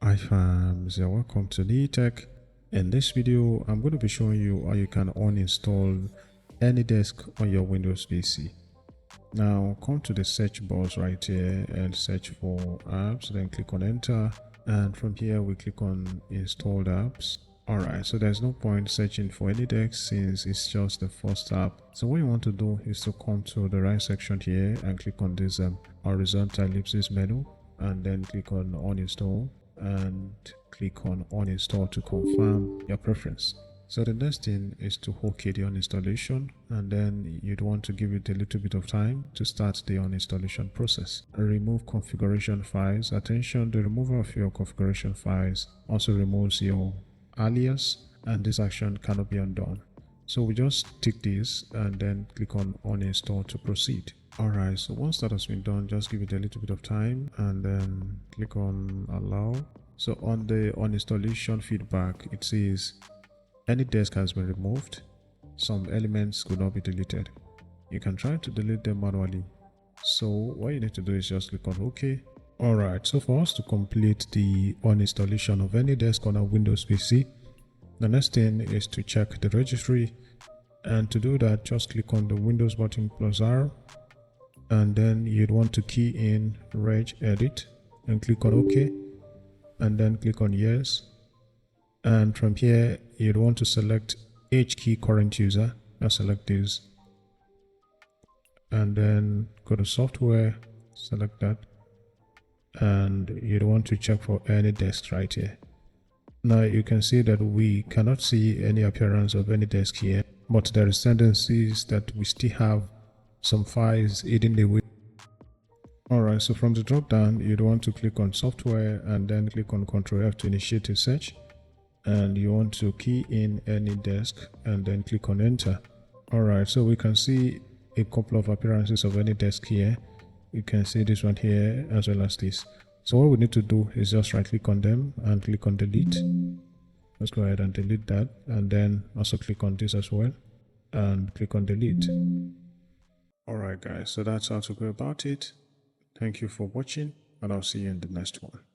Hi fams, and welcome to the Tech. In this video, I'm going to be showing you how you can uninstall AnyDesk on your Windows PC. Now come to the search box right here and search for apps, then click on enter, and from here we click on installed apps. Alright, so there's no point searching for AnyDesk since it's just the first app. So what you want to do is to come to the right section here and click on this horizontal ellipsis menu, and then click on uninstall and click on uninstall to confirm your preference. So the next thing is to OK the uninstallation, and then you'd want to give it a little bit of time to start the uninstallation process. Remove configuration files. Attention, the removal of your configuration files also removes your alias, and this action cannot be undone. So we just tick this and then click on uninstall to proceed. Alright, so once that has been done, just give it a little bit of time and then click on allow. So on the uninstallation feedback, it says AnyDesk has been removed. Some elements could not be deleted. You can try to delete them manually. So what you need to do is just click on OK. Alright, so for us to complete the uninstallation of AnyDesk on our Windows PC, the next thing is to check the registry, and to do that just click on the Windows button plus R, and then you'd want to key in regedit and click on OK, and then click on yes, and from here you'd want to select H key current user and select this, and then go to software, select that, and you'd want to check for AnyDesk right here. Now you can see that we cannot see any appearance of AnyDesk here, but there is tendencies that we still have some files hidden away. Alright, so from the drop down you'd want to click on software and then click on Ctrl F to initiate a search, and you want to key in AnyDesk and then click on enter. Alright, so we can see a couple of appearances of AnyDesk here. You can see this one here as well as this. So what we need to do is just right click on them and click on delete. Let's go ahead and delete that, and then also click on this as well and click on delete. Alright guys, so that's how to go about it. Thank you for watching, and I'll see you in the next one.